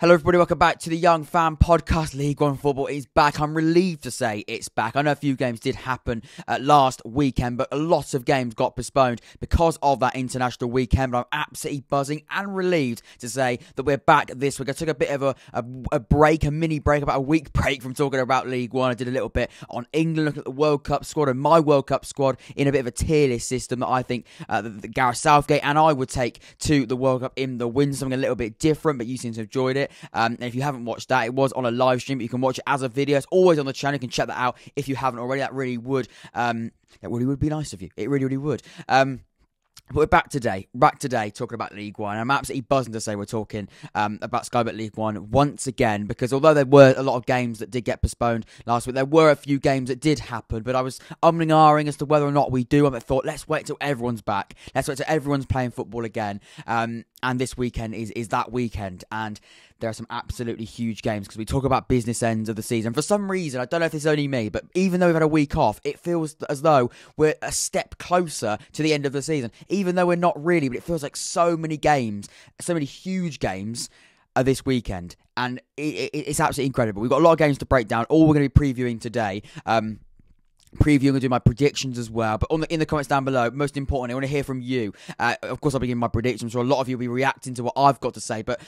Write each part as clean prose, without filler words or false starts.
Hello everybody, welcome back to the Young Fan Podcast. League One football is back. I'm relieved to say it's back. I know a few games did happen last weekend, but a lot of games got postponed because of that international weekend. But I'm absolutely buzzing and relieved to say that we're back this week. I took a bit of a break, a mini break, about a week break from talking about League One. I did a little bit on England, looking at the World Cup squad and my World Cup squad in a bit of a tier list system that I think that Gareth Southgate and I would take to the World Cup in the win. Something a little bit different, but you seem to have enjoyed it. And if you haven't watched that, it was on a live stream, but you can watch it as a video. It's always on the channel. You can check that out if you haven't already. That really would be nice of you. It really, really would. But we're back today talking about League One. I'm absolutely buzzing to say we're talking about Sky Bet League One once again, because although there were a lot of games that did get postponed last week, there were a few games that did happen, but I was umming and ahhing as to whether or not we do. I thought, let's wait till everyone's back. Let's wait till everyone's playing football again. And this weekend is that weekend, and there are some absolutely huge games because we talk about business ends of the season. For some reason, I don't know if it's only me, but even though we've had a week off, it feels as though we're a step closer to the end of the season, even though we're not really, but it feels like so many games, so many huge games are this weekend, and it's absolutely incredible. We've got a lot of games to break down, all we're going to be previewing today. Previewing and do my predictions as well, but in the comments down below, most importantly, I want to hear from you. Of course, I'll be giving my predictions, so a lot of you will be reacting to what I've got to say, but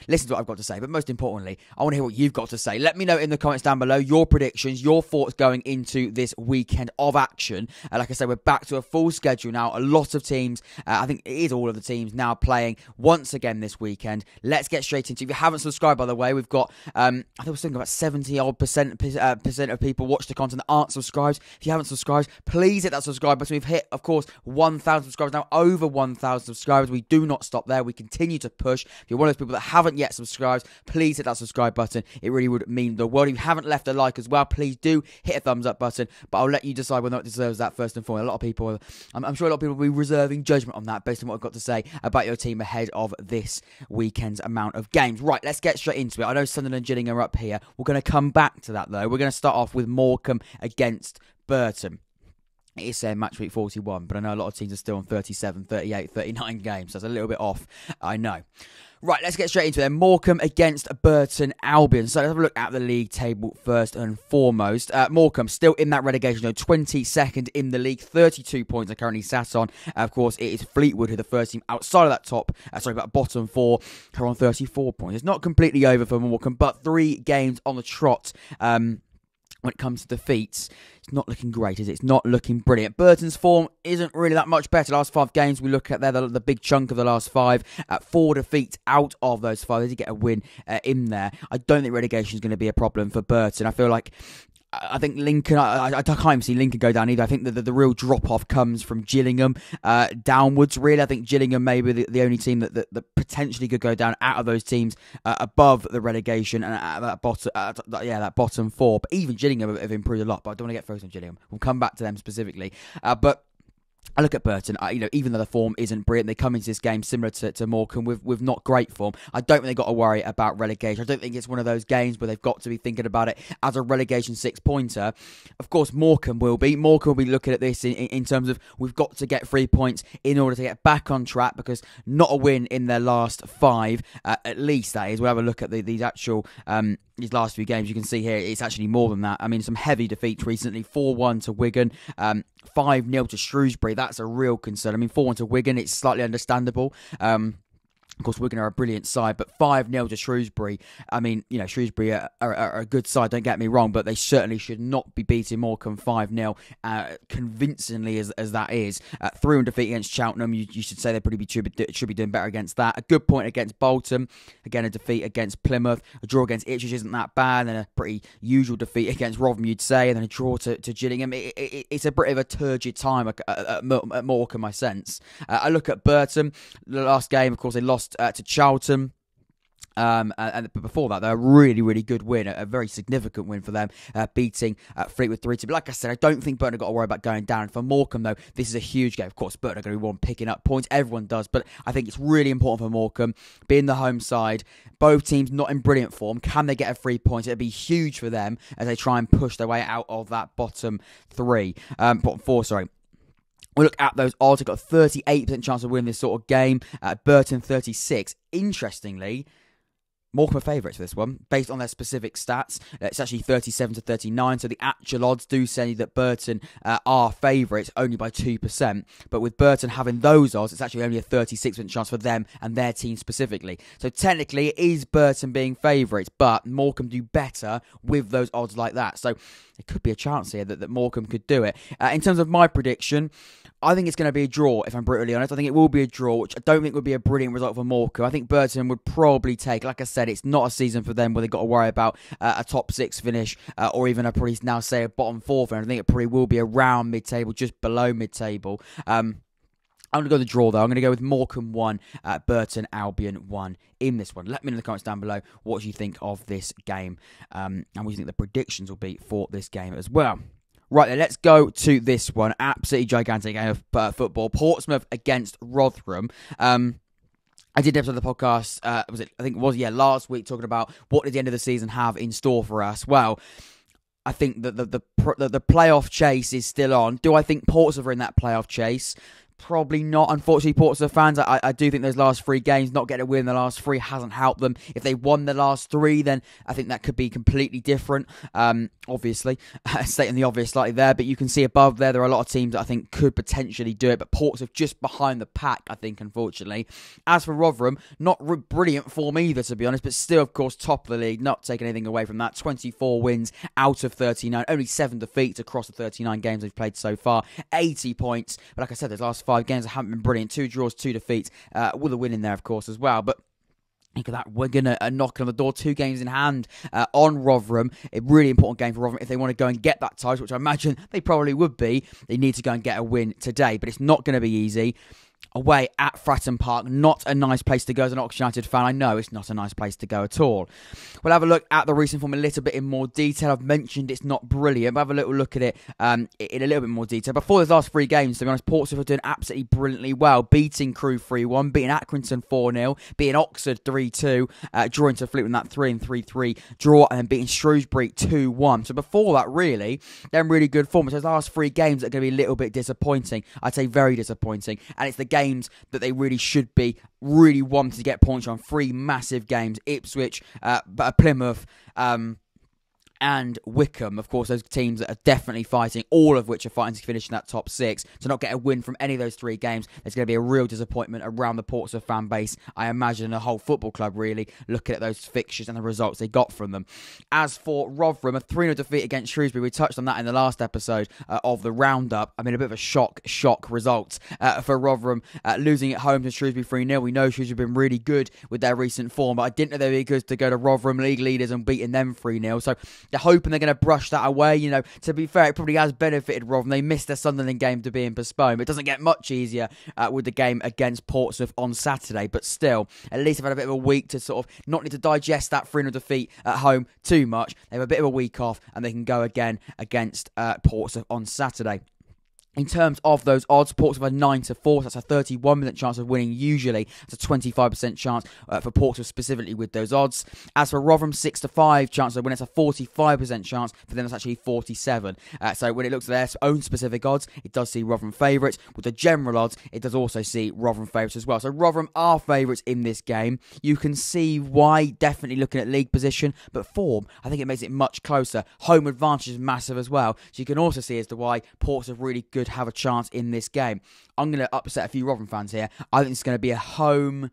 listen to what I've got to say. But most importantly, I want to hear what you've got to say. Let me know in the comments down below your predictions, your thoughts going into this weekend of action. Like I said, we're back to a full schedule now. A lot of teams, I think it is all of the teams now playing once again this weekend. Let's get straight into it. If you haven't subscribed, by the way, we've got I think we're thinking about 70% of people watch the content that aren't subscribed. If you haven't subscribed, please hit that subscribe button. We've hit, of course, 1,000 subscribers now, over 1,000 subscribers. We do not stop there. We continue to push. If you're one of those people that haven't yet subscribed, please hit that subscribe button. It really would mean the world. If you haven't left a like as well, please do hit a thumbs up button. But I'll let you decide whether or not it deserves that first and foremost. I'm sure a lot of people will be reserving judgment on that based on what I've got to say about your team ahead of this weekend's amount of games. Right, let's get straight into it. I know Sunderland and Gillingham are up here. We're going to come back to that, though. We're going to start off with Morecambe against Burton. It is saying match week 41, but I know a lot of teams are still on 37, 38, 39 games, so that's a little bit off, I know. Right, let's get straight into it. Morecambe against Burton Albion. So let's have a look at the league table first and foremost. Morecambe still in that relegation zone, 22nd in the league, 32 points are currently sat on. Of course, it is Fleetwood, who are the first team outside of that bottom four, who are on 34 points. It's not completely over for Morecambe, but 3 games on the trot. When it comes to defeats, it's not looking great, is it? It's not looking brilliant. Burton's form isn't really that much better. Last 5 games, we look at there, the big chunk of the last 5. 4 defeats out of those 5. They did get a win in there. I don't think relegation is going to be a problem for Burton. I think Lincoln, I can't even see Lincoln go down either. I think that the real drop-off comes from Gillingham downwards, really. I think Gillingham may be the only team that potentially could go down out of those teams above the relegation and at that bottom 4. But even Gillingham have improved a lot, but I don't want to get focused on Gillingham. We'll come back to them specifically. But I look at Burton, even though the form isn't brilliant, they come into this game similar to Morecambe with not great form. I don't think they've got to worry about relegation. I don't think it's one of those games where they've got to be thinking about it as a relegation 6-pointer. Of course, Morecambe will be. Morecambe will be looking at this in terms of we've got to get 3 points in order to get back on track, because not a win in their last 5, at least that is. We'll have a look at these actual these last few games. You can see here it's actually more than that. I mean, some heavy defeats recently. 4-1 to Wigan, 5-0 to Shrewsbury. That's a real concern. I mean, 4-1 to Wigan, it's slightly understandable. Of course, Wigan are a brilliant side, but 5-0 to Shrewsbury. I mean, Shrewsbury are a good side, don't get me wrong, but they certainly should not be beating Morecambe 5-0 convincingly as that is. 3-1 defeat against Cheltenham, you should say they should be doing better against that. A good point against Bolton. Again, a defeat against Plymouth. A draw against Ipswich isn't that bad, and a pretty usual defeat against Rotherham, you'd say, and then a draw to Gillingham. It's a bit of a turgid time at Morecambe, I sense. I look at Burton. The last game, of course, they lost to Charlton. And before that, a really, really good win, a very significant win for them, beating Fleetwood 3-2. But like I said, I don't think Burton have got to worry about going down. For Morecambe, though, this is a huge game. Of course, Burton are going to be one picking up points. Everyone does. But I think it's really important for Morecambe, being the home side. Both teams not in brilliant form. Can they get a 3 points? It'll be huge for them as they try and push their way out of that bottom 4, sorry. We look at those odds. I've got a 38% chance of winning this sort of game. Burton 36. Interestingly, Morecambe are favourites for this one, based on their specific stats. It's actually 37-39, so the actual odds do say that Burton are favourites only by 2%. But with Burton having those odds, it's actually only a 36% chance for them and their team specifically. So technically, it is Burton being favourites, but Morecambe do better with those odds like that. So there could be a chance here that Morecambe could do it. In terms of my prediction, I think it's going to be a draw, if I'm brutally honest. I think it will be a draw, which I don't think would be a brilliant result for Morecambe. I think Burton would probably take, like I said, it's not a season for them where they've got to worry about a top 6 finish or even probably now say a bottom 4 finish. I think it probably will be around mid-table, just below mid-table. I'm going to go the draw, though. I'm going to go with Morecambe 1, Burton, Albion 1 in this one. Let me know in the comments down below what you think of this game and what you think the predictions will be for this game as well. Right then, let's go to this one. Absolutely gigantic game of football. Portsmouth against Rotherham. I did an episode of the podcast, last week, talking about what did the end of the season have in store for us. Well, I think that the playoff chase is still on. Do I think Portsmouth are in that playoff chase? Probably not. Unfortunately, Portsmouth fans, I do think those last 3 games, not getting a win in the last 3 hasn't helped them. If they won the last 3, then I think that could be completely different. Obviously, stating the obvious slightly there, but you can see above there are a lot of teams that I think could potentially do it, but Portsmouth just behind the pack, I think, unfortunately. As for Rotherham, not brilliant form either, to be honest, but still, of course, top of the league, not taking anything away from that. 24 wins out of 39, only 7 defeats across the 39 games they've played so far, 80 points, but like I said, those last 5 games haven't been brilliant. 2 draws, 2 defeats, with a win in there, of course, as well. But look at that, Wigan are knocking on the door, 2 games in hand on Rotherham. A really important game for Rotherham if they want to go and get that title, which I imagine they probably would be. They need to go and get a win today, but it's not going to be easy. Away at Fratton Park, not a nice place to go as an Oxford United fan. I know it's not a nice place to go at all. We'll have a look at the recent form a little bit in more detail. I've mentioned it's not brilliant, but have a little look at it in a little bit more detail. Before those last 3 games, to be honest, Portsmouth are doing absolutely brilliantly well, beating Crewe 3-1, beating Accrington 4-0, beating Oxford 3-2, drawing to Fleetwood in that 3-3 draw, and then beating Shrewsbury 2-1. So before that, really, they're in really good form. So those last 3 games are going to be a little bit disappointing. I'd say very disappointing. And it's the games that they really should be really wanting to get points on. 3 massive games: Ipswich, Plymouth, and Wycombe. Of course, those teams that are definitely fighting, all of which are fighting to finish in that top 6. To not get a win from any of those 3 games, there's going to be a real disappointment around the Portsmouth fan base, I imagine, the whole football club, really, looking at those fixtures and the results they got from them. As for Rotherham, a 3-0 defeat against Shrewsbury. We touched on that in the last episode of the roundup. I mean, a bit of a shock result for Rotherham, losing at home to Shrewsbury 3-0. We know Shrewsbury have been really good with their recent form, but I didn't know they'd be good to go to Rotherham, league leaders, and beating them 3-0. So they're hoping they're going to brush that away. You know, to be fair, it probably has benefited Rotherham. They missed their Sunderland game to being postponed, but it doesn't get much easier with the game against Portsmouth on Saturday. But still, at least they've had a bit of a week to sort of not need to digest that 3-0 defeat at home too much. They have a bit of a week off, and they can go again against Portsmouth on Saturday. In terms of those odds, Portsmouth are 9-4, so that's a 31% chance of winning usually. It's a 25% chance for Portsmouth specifically with those odds. As for Rotherham, 6-5 chance of winning. It's a 45% chance. For them, it's actually 47. So when it looks at their own specific odds, it does see Rotherham favourites. With the general odds, it does also see Rotherham favourites as well. So Rotherham are favourites in this game. You can see why, definitely looking at league position, but form, I think it makes it much closer. Home advantage is massive as well. So you can also see as to why Portsmouth are really good have a chance in this game. I'm going to upset a few Rotherham fans here. I think it's going to be a home...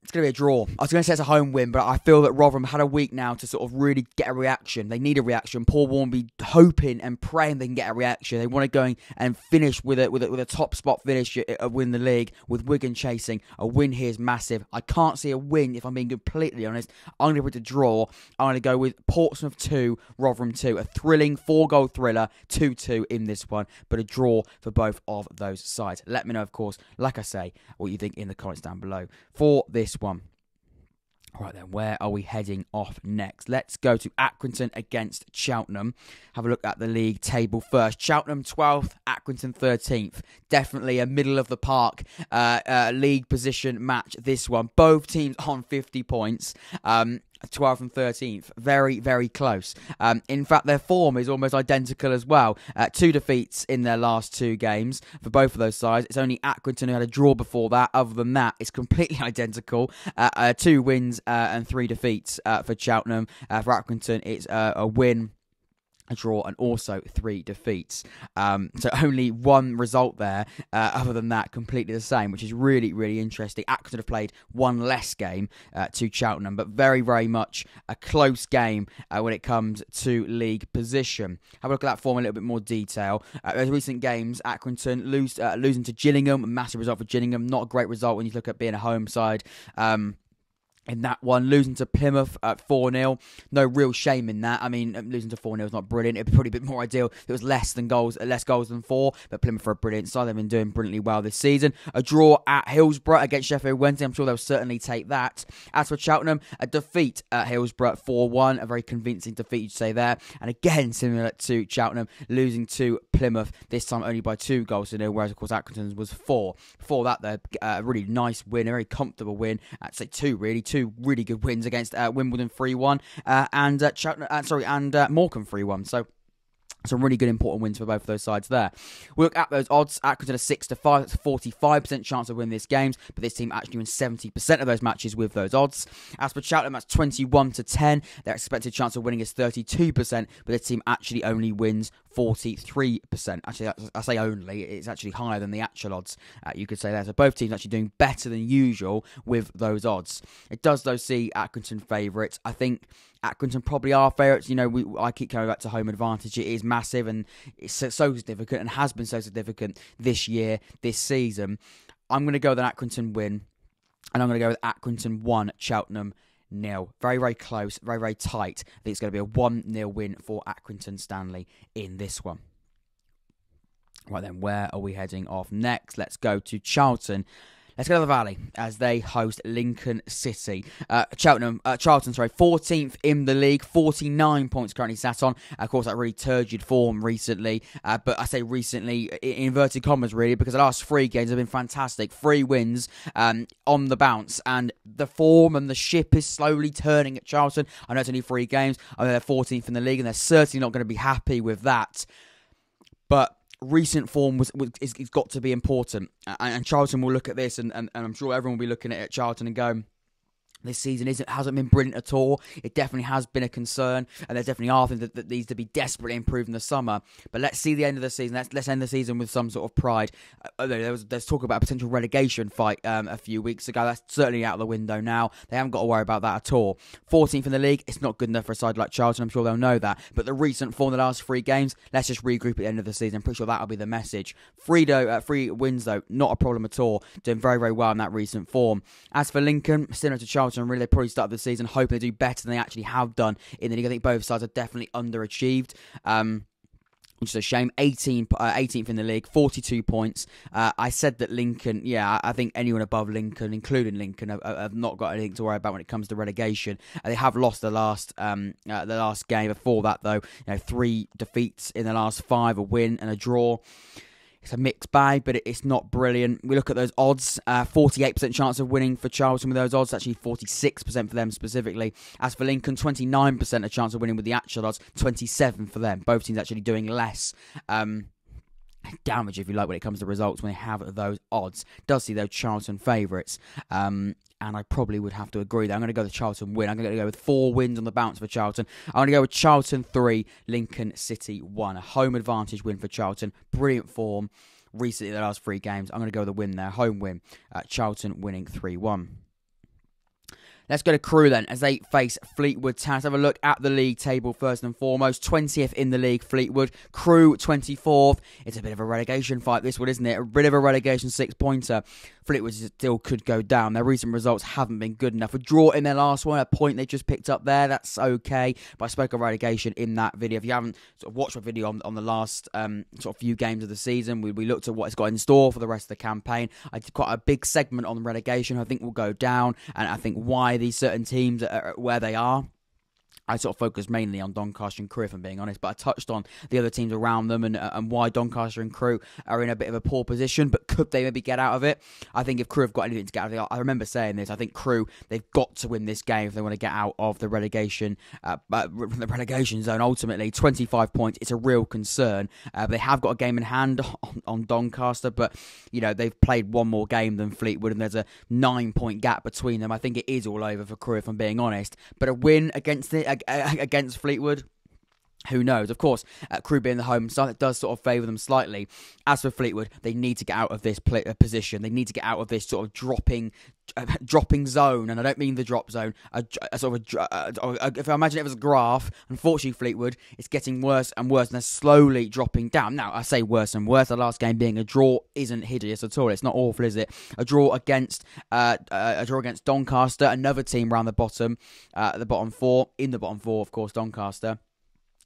It's going to be a draw. I was going to say it's a home win, but I feel that Rotherham had a week now to sort of really get a reaction. They need a reaction. Paul Warnby hoping and praying they can get a reaction. They want to go and finish with a top spot finish, win the league, with Wigan chasing. A win here is massive. I can't see a win, if I'm being completely honest. I'm going to put a draw. I'm going to go with Portsmouth 2, Rotherham 2. A thrilling 4-goal thriller, 2-2 in this one, but a draw for both of those sides. Let me know, of course, like I say, what you think in the comments down below for this one. Right then, where are we heading off next? Let's go to Accrington against Cheltenham. Have a look at the league table first. Cheltenham 12th, Accrington 13th. Definitely a middle of the park league position match, this one. Both teams on 50 points. 12th and 13th. Very, very close. In fact, their form is almost identical as well. 2 defeats in their last 2 games for both of those sides. It's only Accrington who had a draw before that. Other than that, it's completely identical. 2 wins and 3 defeats for Cheltenham. For Accrington, it's a win, a draw, and also 3 defeats. So only 1 result there. Other than that, completely the same, which is really, really interesting. Accrington have played 1 less game to Cheltenham, but very, very much a close game when it comes to league position. Have a look at that form in a little bit more detail. Those recent games, Accrington losing to Gillingham, a massive result for Gillingham. Not a great result when you look at being a home side. In that one, losing to Plymouth at 4-0. No real shame in that. I mean, losing to 4-0 is not brilliant. It'd be probably a bit more ideal if it was less goals than 4. But Plymouth are a brilliant side. They've been doing brilliantly well this season. A draw at Hillsborough against Sheffield Wednesday. I'm sure they'll certainly take that. As for Cheltenham, a defeat at Hillsborough 4-1. A very convincing defeat, you'd say there. And again, similar to Cheltenham, losing to Plymouth, this time only by 2 goals to 0, whereas, of course, Accrington's was 4. Before that, though, a really nice win, a very comfortable win. I'd say 2 really good wins against Wimbledon 3-1 and Morecambe 3-1. So some really good important wins for both of those sides there. We look at those odds. Accrington a 6-5. That's a 45% chance of winning these games, but this team actually wins 70% of those matches with those odds. As for Cheltenham, that's 21-10. Their expected chance of winning is 32%, but this team actually only wins 43%. Actually, I say only. It's actually higher than the actual odds, you could say there. So both teams actually doing better than usual with those odds. It does, though, see Accrington favourites. I think Accrington probably are favourites. You know, I keep coming back to home advantage. It is massive and it's so significant and has been so significant this year, this season. I'm going to go with an Accrington win, and I'm going to go with Accrington 1, Cheltenham 0. Very, very close, very, very tight. I think it's going to be a 1-0 win for Accrington Stanley in this one. Right then, where are we heading off next? Let's go to Charlton. Let's go to the Valley as they host Lincoln City. Charlton, 14th in the league, 49 points currently sat on. Of course, that really turgid form recently, but I say recently in inverted commas really, because the last 3 games have been fantastic. 3 wins on the bounce, and the form and the ship is slowly turning at Charlton. I know it's only 3 games. I know they're 14th in the league, and they're certainly not going to be happy with that. But recent form is got to be important, and Charlton will look at this, and I'm sure everyone will be looking at Charlton and go, this season hasn't been brilliant at all. It definitely has been a concern, and there definitely are things that needs to be desperately improved in the summer. But let's see the end of the season. Let's end the season with some sort of pride. There's talk about a potential relegation fight a few weeks ago. That's certainly out of the window now. They haven't got to worry about that at all. 14th in the league, it's not good enough for a side like Charlton. I'm sure they'll know that. But the recent form of the last 3 games, let's just regroup at the end of the season. I'm pretty sure that'll be the message. 3 wins though, not a problem at all. Doing very, very well in that recent form. As for Lincoln, similar to Charlton, really, they probably started the season hoping they do better than they actually have done in the league. I think both sides are definitely underachieved, which is a shame. 18th in the league, 42 points. I said that Lincoln, I think anyone above Lincoln, including Lincoln, have not got anything to worry about when it comes to relegation. They have lost the last game. Before that, though, 3 defeats in the last 5, a win and a draw. It's a mixed bag, but it's not brilliant. We look at those odds, 48% chance of winning for Charlton with those odds, actually 46% for them specifically. As for Lincoln, 29% a chance of winning with the actual odds, 27% for them. Both teams actually doing less damage, if you like, when it comes to results when they have those odds. Does see those Charlton favourites. And I probably would have to agree that I'm going to go with Charlton win. I'm going to go with 4 wins on the bounce for Charlton. I'm going to go with Charlton 3, Lincoln City 1. A home advantage win for Charlton. Brilliant form recently in the last 3 games. I'm going to go with a win there. Home win. Charlton winning 3-1. Let's go to Crewe then, as they face Fleetwood Town. Let's have a look at the league table first and foremost. 20th in the league, Fleetwood. Crewe, 24th. It's a bit of a relegation fight, this one, isn't it? A bit of a relegation 6-pointer. Fleetwood still could go down. Their recent results haven't been good enough. A draw in their last one, a point they just picked up there. That's okay. But I spoke of relegation in that video. If you haven't sort of watched my video on the last sort of few games of the season, we looked at what it's got in store for the rest of the campaign. I did quite a big segment on relegation. I think will go down, and I think why these certain teams are where they are. I sort of focused mainly on Doncaster and Crewe, if I'm being honest, but I touched on the other teams around them and why Doncaster and Crewe are in a bit of a poor position, but could they maybe get out of it? I think if Crewe have got anything to get out of it, I remember saying this, I think Crewe, they've got to win this game if they want to get out of the relegation zone, ultimately. 25 points, it's a real concern. They have got a game in hand on Doncaster, but, you know, they've played one more game than Fleetwood, and there's a 9-point gap between them. I think it is all over for Crewe, if I'm being honest, but a win against Fleetwood, who knows? Of course, Crewe being the home side, it does sort of favour them slightly. As for Fleetwood, they need to get out of this position. They need to get out of this sort of dropping zone, and I don't mean the drop zone. If I imagine it was a graph, unfortunately Fleetwood, it's getting worse and worse, and they're slowly dropping down. Now, I say worse and worse. The last game being a draw isn't hideous at all. It's not awful, is it? A draw against Doncaster, another team around the bottom, in the bottom four, of course, Doncaster.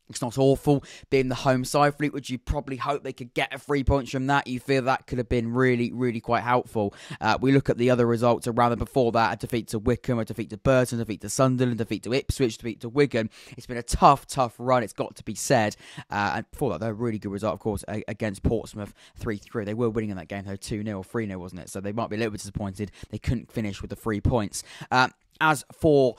It's not awful being the home side. Fleetwood, you probably hope they could get 3 points from that. You feel that could have been really, really quite helpful. We look at the other results around them before that. A defeat to Wycombe, a defeat to Burton, a defeat to Sunderland, a defeat to Ipswich, a defeat to Wigan. It's been a tough run, it's got to be said. And before that, they had a really good result, of course, against Portsmouth, 3-3. They were winning in that game, though, 2-0 or 3-0, wasn't it? So they might be a little bit disappointed they couldn't finish with the 3 points. As for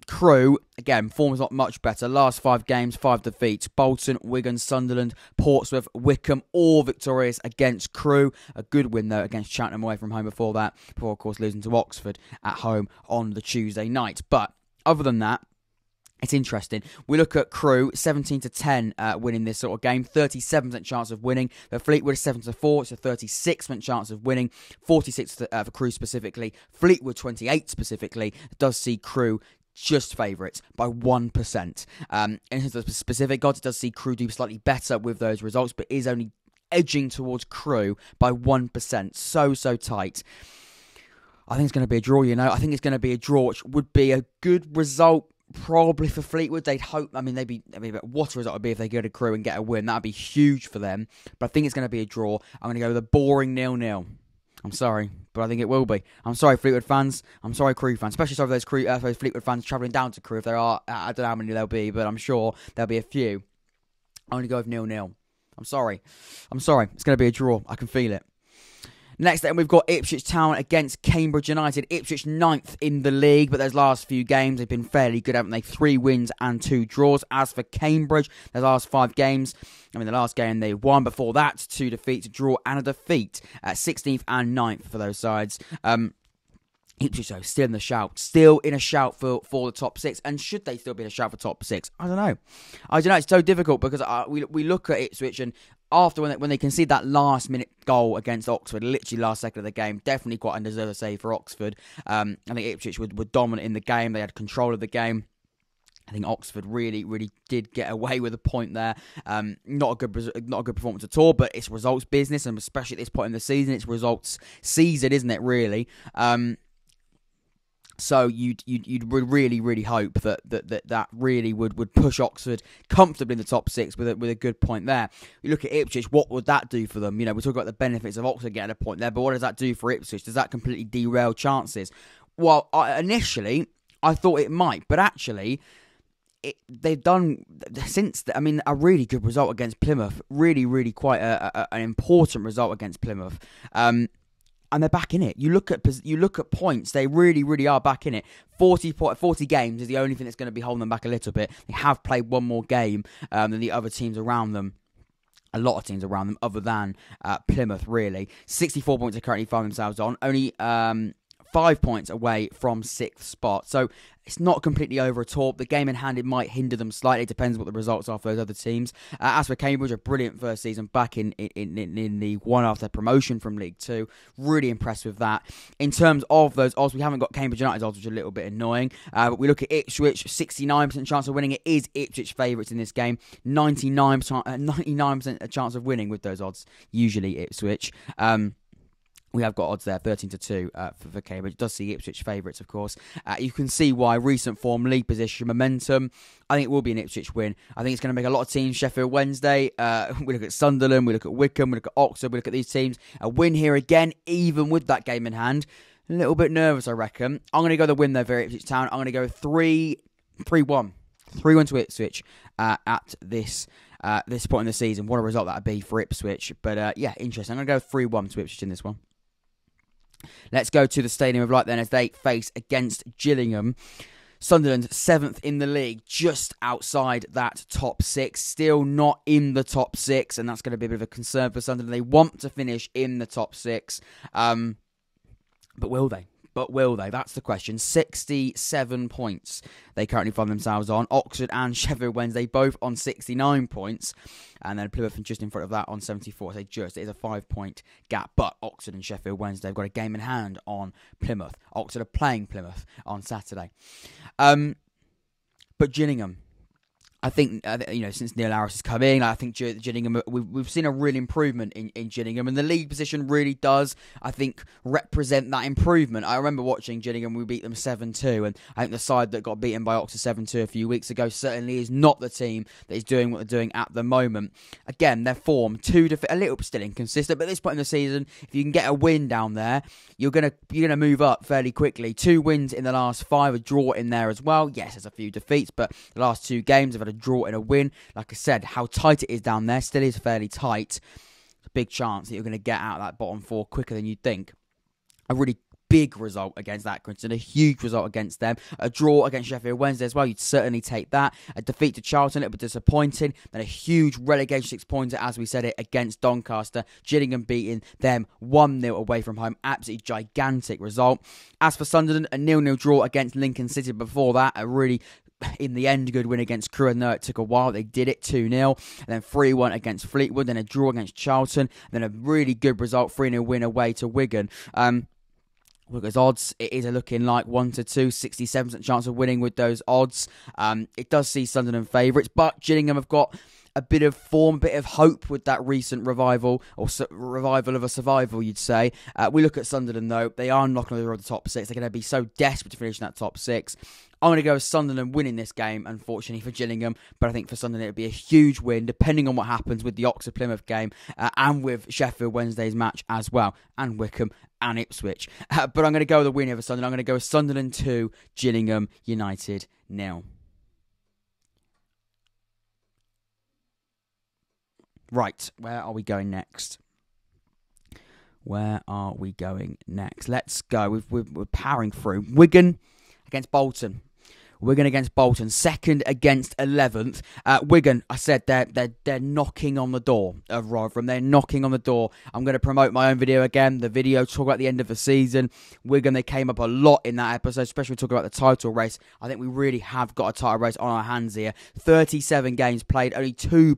Crewe, again, form's not much better. Last 5 games, 5 defeats. Bolton, Wigan, Sunderland, Portsmouth, Wycombe, all victorious against Crewe. A good win, though, against Cheltenham away from home before that. Before, of course, losing to Oxford at home on the Tuesday night. But other than that, it's interesting. We look at Crewe, 17-10 winning this sort of game, 37% chance of winning. For Fleetwood, 7-4, it's a 36% chance of winning, 46 for Crewe specifically. Fleetwood, 28 specifically, does see Crewe just favourites by 1%. In terms of specific odds, it does see Crewe do slightly better with those results, but is only edging towards Crewe by 1%. So tight. I think it's going to be a draw, you know. I think it's going to be a draw, which would be a good result. Probably for Fleetwood, they'd hope. I mean, what a result would be if they go to Crewe and get a win. That'd be huge for them. But I think it's going to be a draw. I'm going to go with a boring 0-0. I'm sorry, but I think it will be. I'm sorry, Fleetwood fans. I'm sorry, Crewe fans. Especially sorry for those Fleetwood fans travelling down to Crewe. If there are, I don't know how many there'll be, but I'm sure there'll be a few. I'm going to go with 0-0. I'm sorry. It's going to be a draw. I can feel it. Next then, we've got Ipswich Town against Cambridge United. Ipswich 9th in the league, but those last few games, they've been fairly good, haven't they? 3 wins and 2 draws. As for Cambridge, their last 5 games, the last game they won. Before that, 2 defeats, a draw and a defeat. 16th and 9th for those sides. Ipswich, though, still in a shout for the top 6. And should they still be in a shout for top 6? I don't know. It's so difficult because we look at Ipswich, and after when they concede that last-minute goal against Oxford, literally last second of the game, definitely quite undeserved a save for Oxford. I think Ipswich were dominant in the game. They had control of the game. I think Oxford really, really did get away with a point there. Not a good performance at all, but it's results business, and especially at this point in the season, it's results season, isn't it? Really. So you'd really, really hope that really would push Oxford comfortably in the top 6 with a good point there. You look at Ipswich, what would that do for them? You know, we talk about the benefits of Oxford getting a point there, but what does that do for Ipswich? Does that completely derail chances? Well, initially, I thought it might, but actually, they've done a really good result against Plymouth. Really, really quite an important result against Plymouth. And they're back in it. You look at points; they really, really are back in it. 40 games is the only thing that's going to be holding them back a little bit. They have played one more game than the other teams around them. A lot of teams around them, other than Plymouth, really. 64 points they currently find themselves on. Only 5 points away from 6th spot. So it's not completely over at all. The game in hand, it might hinder them slightly. It depends what the results are for those other teams. As for Cambridge, a brilliant first season back in League One after promotion from League Two. Really impressed with that. In terms of those odds, we haven't got Cambridge United's odds, which is a little bit annoying. But we look at Ipswich, 69% chance of winning. It is Ipswich favourites in this game. 99% chance of winning with those odds. Usually Ipswich. We have got odds there, 13-2 for Cambridge. It does see Ipswich favourites, of course. You can see why. Recent form, league position, momentum. I think it will be an Ipswich win. I think it's going to make a lot of teams. Sheffield Wednesday. We look at Sunderland. We look at Wycombe. We look at Oxford. We look at these teams. A win here again, even with that game in hand. A little bit nervous, I reckon. I'm going to go the win, though, for Ipswich Town. I'm going to go 3-1. 3-1 to Ipswich at this point in the season. What a result that would be for Ipswich. But yeah, interesting. I'm going to go 3-1 to Ipswich in this one. Let's go to the Stadium of Light then as they face against Gillingham. Sunderland 7th in the league, just outside that top 6. Still not in the top 6, and that's going to be a bit of a concern for Sunderland. They want to finish in the top 6, but will they? That's the question. 67 points they currently find themselves on. Oxford and Sheffield Wednesday both on 69 points. And then Plymouth just in front of that on 74. So it is a 5-point gap. But Oxford and Sheffield Wednesday have got a game in hand on Plymouth. Oxford are playing Plymouth on Saturday. But Gillingham, I think, since Neil Harris has come in, I think Gillingham, we've seen a real improvement in Gillingham, and the league position really does, I think, represent that improvement. I remember watching Gillingham, we beat them 7-2, and I think the side that got beaten by Oxford 7-2 a few weeks ago certainly is not the team that is doing what they're doing at the moment. Again, their form, a little bit still inconsistent, but at this point in the season, if you can get a win down there, you're gonna move up fairly quickly. 2 wins in the last 5, a draw in there as well. Yes, there's a few defeats, but the last 2 games have had a draw and a win. Like I said, how tight it is down there still is fairly tight. It's a big chance that you're going to get out of that bottom 4 quicker than you'd think. A really big result against Accrington, a huge result against them. A draw against Sheffield Wednesday as well, you'd certainly take that. A defeat to Charlton, a little bit disappointing. Then a huge relegation 6-pointer, as we said it, against Doncaster. Gillingham beating them 1-0 away from home. Absolutely gigantic result. As for Sunderland, a 0-0 draw against Lincoln City before that. A really, in the end, good win against Crewe. No, it took a while. They did it 2-0. And then 3-1 against Fleetwood. Then a draw against Charlton. Then a really good result, 3-0 win away to Wigan. Wigan's odds, it is looking like 1-2, 67% chance of winning with those odds. It does see Sunderland favourites, but Gillingham have got a bit of form, a bit of hope with that recent revival, or revival of a survival, you'd say. We look at Sunderland, though. They are knocking on the door of the top 6. They're going to be so desperate to finish in that top 6. I'm going to go with Sunderland winning this game, unfortunately, for Gillingham. But I think for Sunderland, it would be a huge win, depending on what happens with the Oxford-Plymouth game and with Sheffield Wednesday's match as well, and Wycombe and Ipswich. But I'm going to go with the win over Sunderland. I'm going to go with Sunderland 2, Gillingham United 0. Right, where are we going next? Let's go. We're powering through. Wigan against Bolton. Wigan against Bolton, 2nd against 11th. Wigan, I said they're knocking on the door of Rotherham. They're knocking on the door. I'm going to promote my own video again. The video talk about the end of the season. Wigan, they came up a lot in that episode, especially talking about the title race. I think we really have got a title race on our hands here. 37 games played, only 1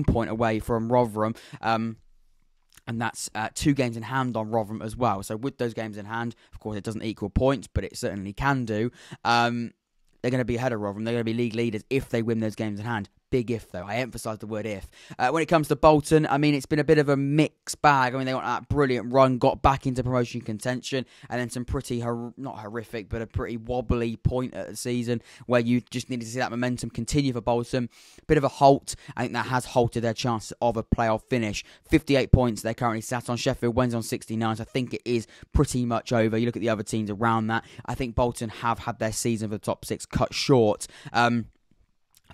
point away from Rotherham. And that's 2 games in hand on Rotherham as well. So with those games in hand, of course, it doesn't equal points, but it certainly can do. They're going to be ahead of Rotherham. They're going to be league leaders if they win those games in hand. Big if, though. I emphasise the word if. When it comes to Bolton, I mean, it's been a bit of a mixed bag. I mean, they got that brilliant run, got back into promotion contention, and then some pretty, not horrific, but a pretty wobbly point at the season where you just needed to see that momentum continue for Bolton. Bit of a halt. I think that has halted their chances of a playoff finish. 58 points they're currently sat on. Sheffield Wednesday on 69, so I think it is pretty much over. You look at the other teams around that. I think Bolton have had their season for the top 6 cut short.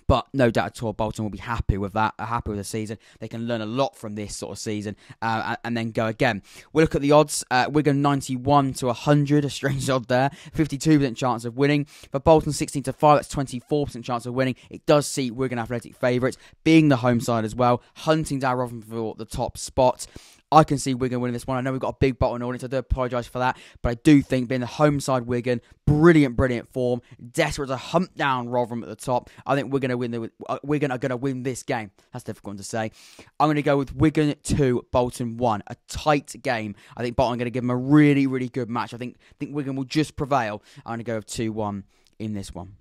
But no doubt at all, Bolton will be happy with that, happy with the season. They can learn a lot from this sort of season and then go again. We'll look at the odds. Wigan 91 to 100, a strange odd there. 52% chance of winning. For Bolton 16 to 5, that's 24% chance of winning. It does see Wigan Athletic favourites, being the home side as well, hunting down Rotherham for the top spot. I can see Wigan winning this one. I know we've got a big Bolton audience. I do apologise for that. But I do think being the home side Wigan, brilliant form, desperate to hunt down Rotherham at the top. I think Wigan are going to win this game. That's difficult to say. I'm going to go with Wigan 2, Bolton 1. A tight game. I think Bolton are going to give them a really, really good match. I think Wigan will just prevail. I'm going to go with 2-1 in this one.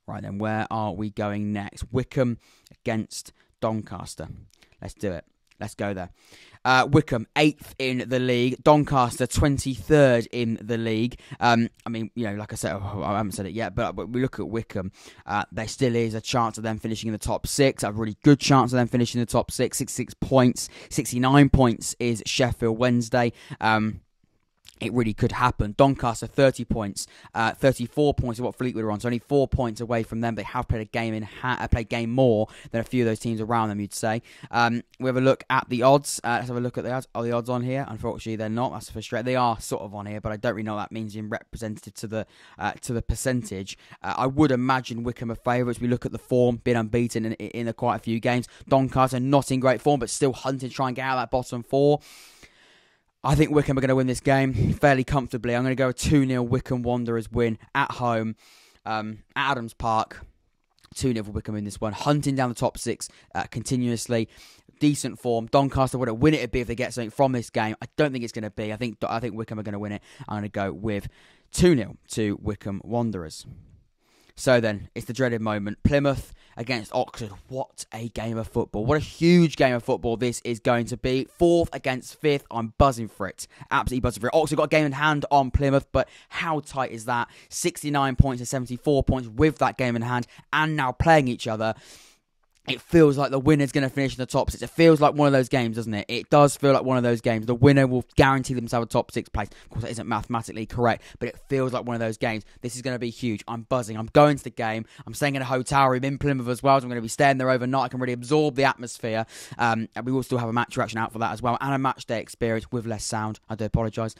Right then, where are we going next? Wycombe against Doncaster. Let's do it. Let's go there. Wycombe, 8th in the league. Doncaster, 23rd in the league. I mean, like I said, I haven't said it yet, but we look at Wycombe. There still is a chance of them finishing in the top 6. A really good chance of them finishing in the top 6. 66 points. 69 points is Sheffield Wednesday. it really could happen. Doncaster 30 points, 34 points is what Fleetwood are on, so only 4 points away from them. They have played a game more than a few of those teams around them, you'd say. We have a look at the odds. Let's have a look at the odds. Are the odds on here? Unfortunately, they're not. That's frustrating. They are sort of on here, but I don't really know what that means in representative to the percentage. I would imagine Wycombe are favourites. We look at the form, been unbeaten in quite a few games. Doncaster not in great form, but still hunting to try and get out of that bottom 4. I think Wycombe are going to win this game fairly comfortably. I'm going to go a 2-0 Wycombe Wanderers win at home at Adams Park. 2-0 for Wycombe in this one. Hunting down the top 6 continuously. Decent form. Doncaster would win it a bit if they get something from this game. I don't think it's going to be. I think Wycombe are going to win it. I'm going to go with 2-0 to Wycombe Wanderers. So then, it's the dreaded moment. Plymouth against Oxford. What a game of football. What a huge game of football this is going to be. 4th against 5th. I'm buzzing for it. Absolutely buzzing for it. Oxford got a game in hand on Plymouth, but how tight is that? 69 points to 74 points with that game in hand, and now playing each other. It feels like the winner's going to finish in the top 6. It feels like one of those games, doesn't it? It does feel like one of those games. The winner will guarantee themselves a top 6 place. Of course, that isn't mathematically correct, but it feels like one of those games. This is going to be huge. I'm buzzing. I'm going to the game. I'm staying in a hotel room in Plymouth as well, so I'm going to be staying there overnight. I can really absorb the atmosphere. And we will still have a match reaction out for that as well, and a match day experience with less sound. I do apologise.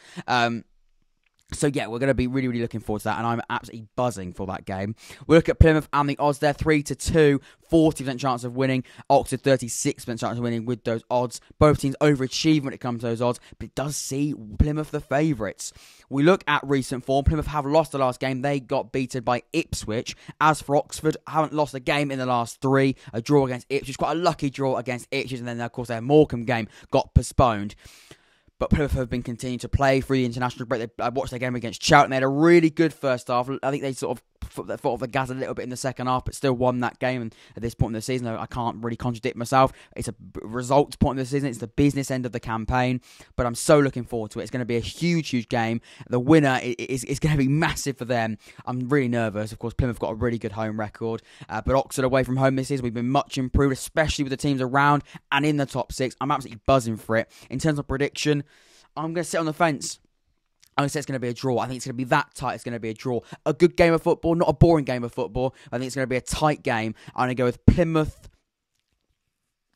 So yeah, we're going to be really, really looking forward to that, and I'm absolutely buzzing for that game. We look at Plymouth and the odds there, 3-2, 40% chance of winning. Oxford 36% chance of winning with those odds. Both teams overachieve when it comes to those odds, but it does see Plymouth the favourites. We look at recent form. Plymouth have lost the last game. They got beaten by Ipswich. As for Oxford, haven't lost a game in the last 3. A draw against Ipswich, quite a lucky draw against Ipswich, and then of course their Morecambe game got postponed. But Plymouth have been continuing to play through the international break. I watched their game against Charlton. They had a really good first half. I think they sort of foot off the gas a little bit in the second half, but still won that game. And at this point in the season, I can't really contradict myself. It's a results point in the season. It's the business end of the campaign. But I'm so looking forward to it. It's going to be a huge, huge game. The winner is going to be massive for them. I'm really nervous. Of course, Plymouth got a really good home record. But Oxford away from home this season, we've been much improved, especially with the teams around and in the top 6. I'm absolutely buzzing for it. In terms of prediction, I'm going to sit on the fence. I'm going to say it's going to be a draw. I think it's going to be that tight. It's going to be a draw. A good game of football, not a boring game of football. I think it's going to be a tight game. I'm going to go with Plymouth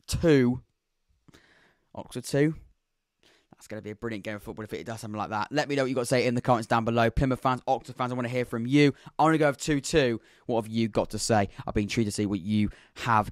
2, Oxford 2. That's going to be a brilliant game of football if it does something like that. Let me know what you've got to say in the comments down below. Plymouth fans, Oxford fans, I want to hear from you. I'm going to go with 2-2. What have you got to say? I've been intrigued to see what you have.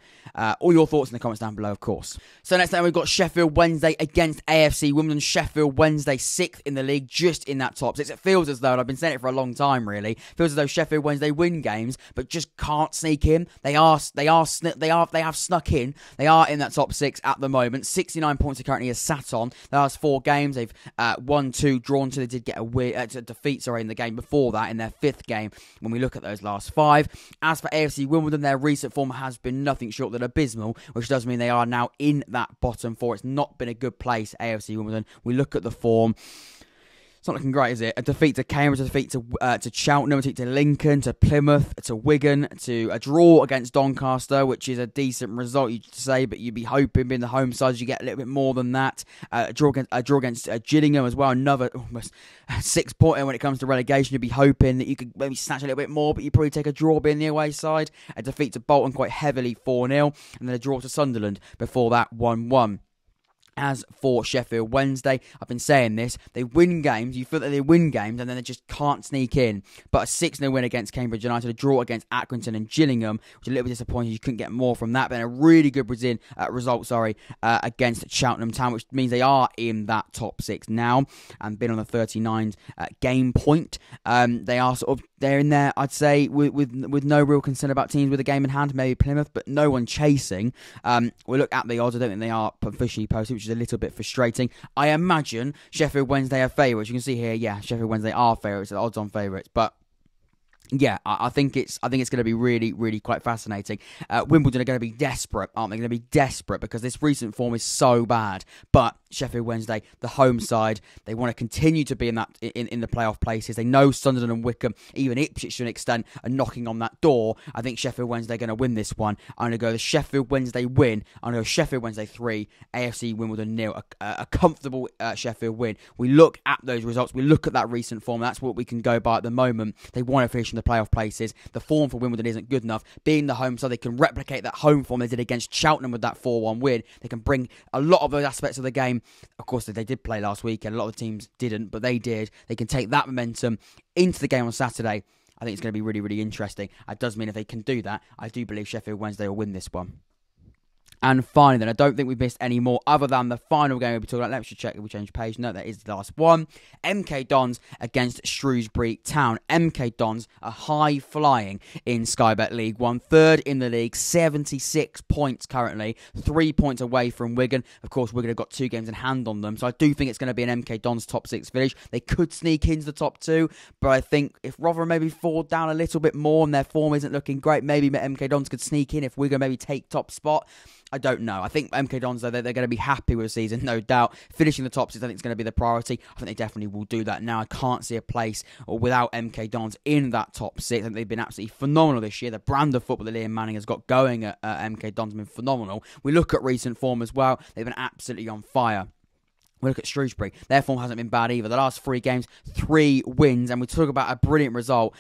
All your thoughts in the comments down below, of course. So next time we've got Sheffield Wednesday against AFC Wimbledon. Sheffield Wednesday 6th in the league, just in that top 6. It feels as though, and I've been saying it for a long time really, it feels as though Sheffield Wednesday win games, but just can't sneak in. They have snuck in. They are in that top 6 at the moment. 69 points are currently sat on. The last 4 games, they've won 2, drawn 2. They did get a defeat, in the game before that, in their 5th game, when we look at those last 5. As for AFC Wimbledon, their recent form has been nothing short than abysmal, which does mean they are now in that bottom 4. It's not been a good place, AFC Wimbledon. We look at the form. It's not looking great, is it? A defeat to Cambridge, a defeat to Cheltenham, a defeat to Lincoln, to Plymouth, to Wigan, to a draw against Doncaster, which is a decent result, you'd say, but you'd be hoping, being the home side, you get a little bit more than that. A draw against Gillingham as well, another almost 6-pointer when it comes to relegation. You'd be hoping that you could maybe snatch a little bit more, but you'd probably take a draw being the away side. A defeat to Bolton quite heavily, 4-0, and then a draw to Sunderland before that, 1-1. As for Sheffield Wednesday, I've been saying this, they win games, you feel that they win games, and then they just can't sneak in. But a 6-0 win against Cambridge United, a draw against Accrington and Gillingham, which is a little bit disappointing, you couldn't get more from that, but a really good result against Cheltenham Town, which means they are in that top 6 now, and been on the 39 game point. They're in there, I'd say, with no real concern about teams with a game in hand, maybe Plymouth, but no one chasing. We look at the odds, I don't think they are officially posted, which is a little bit frustrating. I imagine Sheffield Wednesday are favourites. You can see here, yeah, Sheffield Wednesday are favourites, the odds on favourites, but Yeah, I think it's going to be really, really quite fascinating. Wimbledon are going to be desperate, aren't they? Going to be desperate because this recent form is so bad. But Sheffield Wednesday, the home side, they want to continue to be in the playoff places. They know Sunderland and Wycombe, even Ipswich to an extent, are knocking on that door. I think Sheffield Wednesday are going to win this one. I'm going to go the Sheffield Wednesday win. I'm going to go Sheffield Wednesday 3, AFC Wimbledon 0. A comfortable Sheffield win. We look at those results. We look at that recent form. That's what we can go by at the moment. They want to finish in the playoff places. The form for Wimbledon isn't good enough. Being the home side, they can replicate that home form they did against Cheltenham with that 4-1 win. They can bring a lot of those aspects of the game. Of course, they did play last weekend. A lot of teams didn't, but they did. They can take that momentum into the game on Saturday. I think it's going to be really, really interesting. It does mean if they can do that, I do believe Sheffield Wednesday will win this one. And finally, then, I don't think we've missed any more other than the final game we'll be talking about. Let's just check if we change page. No, that is the last one. MK Dons against Shrewsbury Town. MK Dons are high-flying in Sky Bet League One. Third in the league, 76 points currently. 3 points away from Wigan. Of course, Wigan have got 2 games in hand on them. So I do think it's going to be an MK Dons top 6 finish. They could sneak into the top 2. But I think if Rotherham maybe fall down a little bit more and their form isn't looking great, maybe MK Dons could sneak in if Wigan maybe take top spot. I don't know. I think MK Dons, though, they're going to be happy with the season, no doubt. Finishing the top 6, I think, is going to be the priority. I think they definitely will do that now. I can't see a place without MK Dons in that top 6. I think they've been absolutely phenomenal this year. The brand of football that Liam Manning has got going at MK Dons has been phenomenal. We look at recent form as well. They've been absolutely on fire. We look at Shrewsbury. Their form hasn't been bad either. The last 3 games, 3 wins. And we talk about a brilliant result.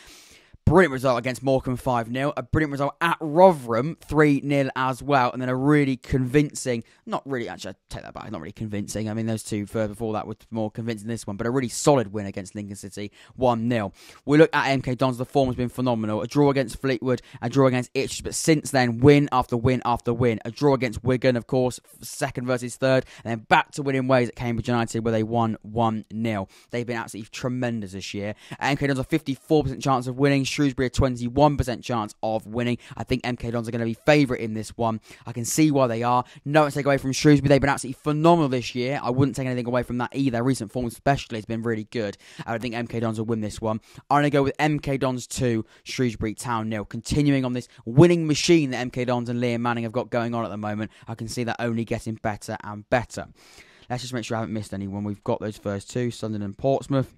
Brilliant result against Morecambe 5-0. A brilliant result at Rotherham 3-0 as well. And then a really convincing, not really, actually, I take that back, not really convincing. I mean, those 2 further before that were more convincing than this one. But a really solid win against Lincoln City 1-0. We look at MK Dons, the form has been phenomenal. A draw against Fleetwood, a draw against Ipswich. But since then, win after win after win. A draw against Wigan, of course, 2nd versus 3rd. And then back to winning ways at Cambridge United where they won 1-0. They've been absolutely tremendous this year. MK Dons a 54% chance of winning. Shrewsbury a 21% chance of winning. I think MK Dons are going to be favourite in this one. I can see why they are. No one to take away from Shrewsbury. They've been absolutely phenomenal this year. I wouldn't take anything away from that either. Recent form especially has been really good. I think MK Dons will win this one. I'm going to go with MK Dons 2, Shrewsbury Town 0. Continuing on this winning machine that MK Dons and Liam Manning have got going on at the moment. I can see that only getting better and better. Let's just make sure I haven't missed anyone. We've got those first 2, Sunderland and Portsmouth.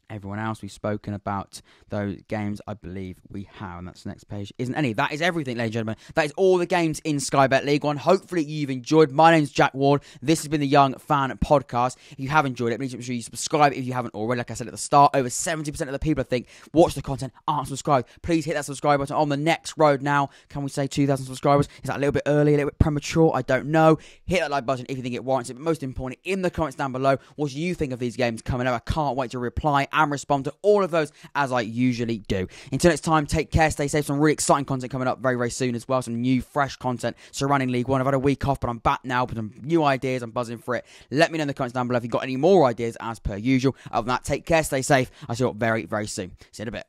Everyone else, we've spoken about those games, I believe we have. And that's the next page. Isn't any. That is everything, ladies and gentlemen. That is all the games in Sky Bet League One. Hopefully you've enjoyed. My name's Jack Ward. This has been the Young Fan Podcast. If you have enjoyed it, please make sure you subscribe if you haven't already. Like I said at the start, over 70% of the people I think watch the content aren't subscribed. Please hit that subscribe button on the next road now. Can we say 2,000 subscribers? Is that a little bit early, a little bit premature? I don't know. Hit that like button if you think it warrants it. But most importantly, in the comments down below, what do you think of these games coming up? I can't wait to reply and respond to all of those as I usually do. Until next time, take care, stay safe. Some really exciting content coming up very, very soon as well. Some new, fresh content surrounding League One. I've had a week off, but I'm back now with some new ideas. I'm buzzing for it. Let me know in the comments down below if you've got any more ideas as per usual. Other than that, take care, stay safe. I'll see you all very, very soon. See you in a bit.